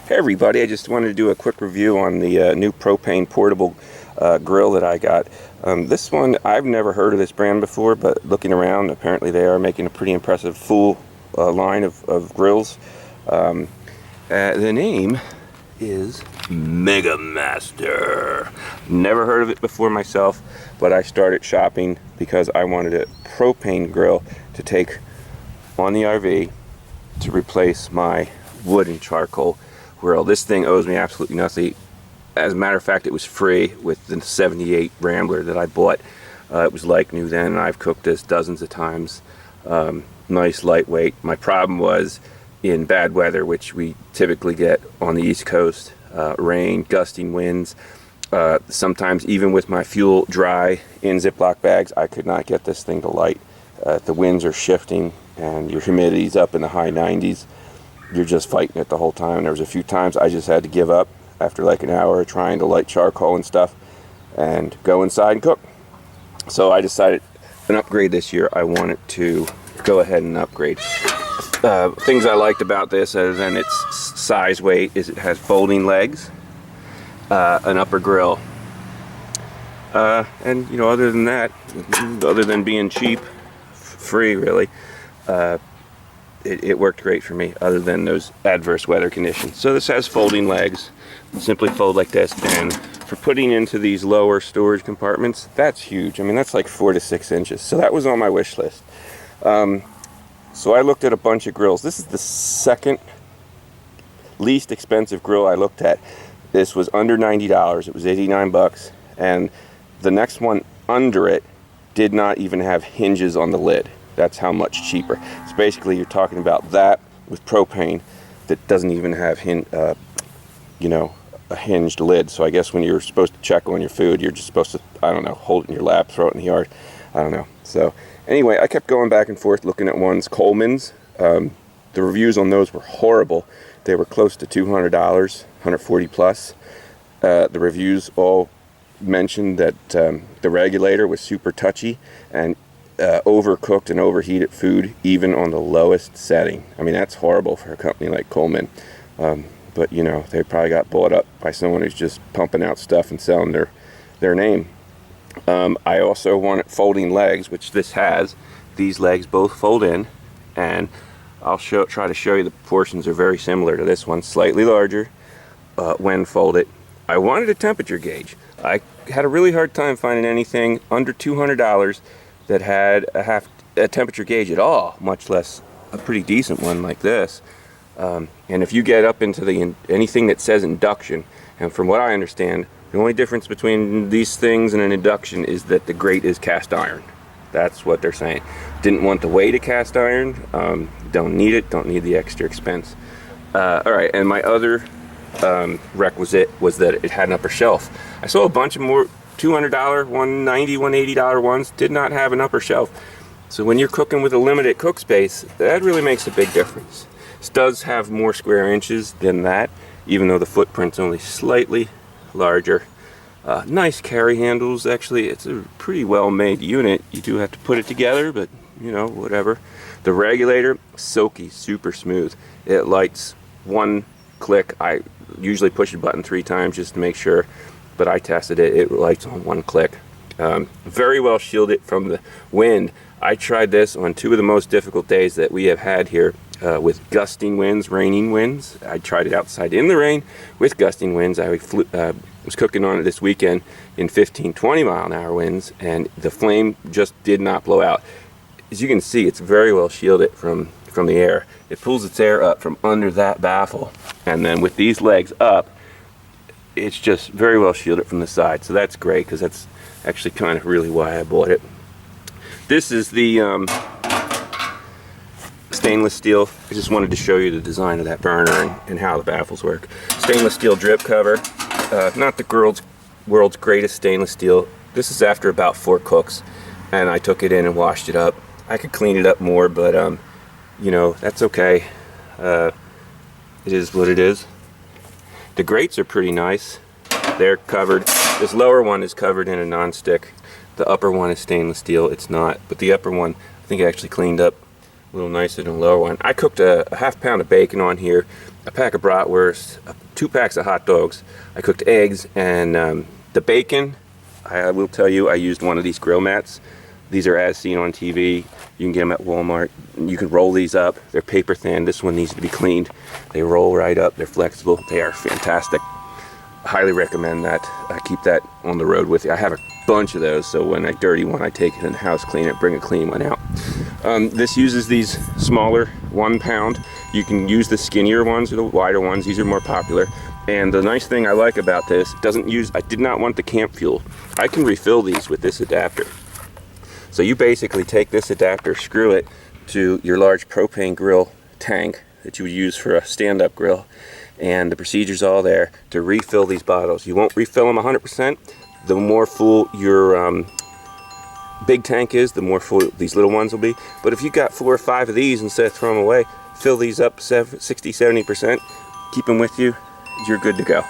Hey everybody, I just wanted to do a quick review on the new Propane Portable grill that I got. This one, I've never heard of this brand before, but looking around, apparently they are making a pretty impressive full line of grills. The name is MegaMaster. Never heard of it before myself, but I started shopping because I wanted a propane grill to take on the RV to replace my wood and charcoal grill. This thing owes me absolutely nothing. As a matter of fact, it was free with the 78 Rambler that I bought. It was like new then, and I've cooked this dozens of times. Nice, lightweight. My problem was in bad weather, which we typically get on the East Coast, rain, gusting winds. Sometimes even with my fuel dry in Ziploc bags, I could not get this thing to light. The winds are shifting and your humidity's up in the high 90s. You're just fighting it the whole time. There was a few times I just had to give up after like an hour trying to light charcoal and stuff and go inside and cook. So I decided an upgrade this year. I wanted to go ahead and upgrade. Things I liked about this, other than its size weight, is it has folding legs, an upper grill, and you know, other than that, other than being cheap, free really, it worked great for me, other than those adverse weather conditions. So this has folding legs, simply fold like this, and for putting into these lower storage compartments, that's huge. I mean, that's like 4 to 6 inches. So that was on my wish list. So I looked at a bunch of grills. This is the second least expensive grill I looked at. This was under $90. It was 89 bucks, and the next one under it did not even have hinges on the lid. That's how much cheaper. So basically you're talking about that with propane that doesn't even have you know, a hinged lid. So I guess when you're supposed to check on your food, you're just supposed to, I don't know, hold it in your lap, throw it in the yard. I don't know. So anyway, I kept going back and forth looking at ones. Coleman's, the reviews on those were horrible. They were close to $200, 140 plus. The reviews all mentioned that the regulator was super touchy and overcooked and overheated food even on the lowest setting. I mean, that's horrible for a company like Coleman. But you know, they probably got bought up by someone who's just pumping out stuff and selling their name. I also wanted folding legs, which this has. These legs both fold in, and I'll try to show you the proportions are very similar to this one, slightly larger when folded. I wanted a temperature gauge. I had a really hard time finding anything under $200 that had a temperature gauge at all, much less a pretty decent one like this. And if you get up into anything that says induction, and from what I understand, the only difference between these things and an induction is that the grate is cast iron. That's what they're saying. Didn't want the weight of cast iron. Don't need it. Don't need the extra expense. All right, and my other requisite was that it had an upper shelf. I saw a bunch of more $200, $190, $180 ones did not have an upper shelf. So when you're cooking with a limited cook space, that really makes a big difference. This does have more square inches than that, even though the footprint's only slightly larger. Nice carry handles. Actually, it's a pretty well made unit. You do have to put it together, but you know, whatever. The regulator, silky, super smooth. It lights one click. I usually push a button 3 times just to make sure, but I tested it. It lights on 1 click. Very well shielded from the wind. I tried this on 2 of the most difficult days that we have had here with gusting winds, raining winds. I tried it outside in the rain with gusting winds. I was cooking on it this weekend in 15-20 mile an hour winds, and the flame just did not blow out. As you can see, it's very well shielded from the air. It pulls its air up from under that baffle, and then with these legs up, it's just very well shielded from the side. So that's great, because that's actually kind of really why I bought it. This is the stainless steel. I just wanted to show you the design of that burner and how the baffles work. Stainless steel drip cover. Not the world's greatest stainless steel. This is after about 4 cooks, and I took it in and washed it up. I could clean it up more, but you know, that's okay. It is what it is. The grates are pretty nice. They're covered. This lower one is covered in a non-stick. The upper one is stainless steel. It's not, but the upper one I think I actually cleaned up A little nicer than a lower one. I cooked a half pound of bacon on here, a pack of bratwurst, 2 packs of hot dogs. I cooked eggs, and the bacon, I will tell you, I used one of these grill mats. These are as seen on TV. You can get them at Walmart. You can roll these up. They're paper thin. This one needs to be cleaned. They roll right up. They're flexible. They are fantastic. I highly recommend that. I keep that on the road with you. I have a bunch of those, so when I dirty one, I take it in the house, clean it, bring a clean one out. This uses these smaller 1 pound. You can use the skinnier ones or the wider ones. These are more popular. And the nice thing I like about this, I did not want the camp fuel. I can refill these with this adapter. So you basically take this adapter, screw it to your large propane grill tank that you would use for a stand-up grill, and the procedure's all there to refill these bottles. You won't refill them 100%. The more full your big tank is, the more full these little ones will be. But if you got 4 or 5 of these, instead of throwing them away, fill these up 60-70%, keep them with you, you're good to go.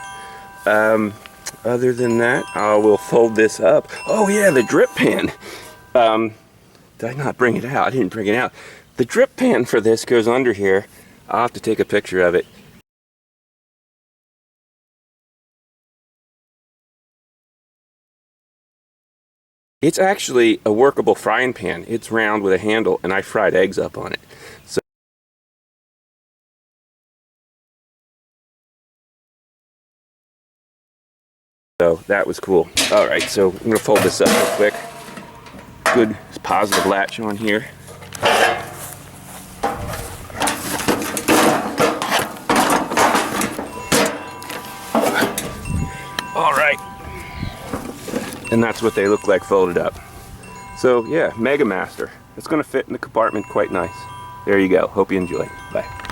Other than that, I will fold this up. Oh yeah, the drip pan. Did I not bring it out? I didn't bring it out. The drip pan for this goes under here. I'll have to take a picture of it. It's actually a workable frying pan. It's round with a handle, and I fried eggs up on it. So that was cool. All right, so I'm gonna fold this up real quick. Good positive latch on here. All right, and that's what they look like folded up. So yeah, MegaMaster. It's gonna fit in the compartment quite nice. There you go. Hope you enjoy. Bye.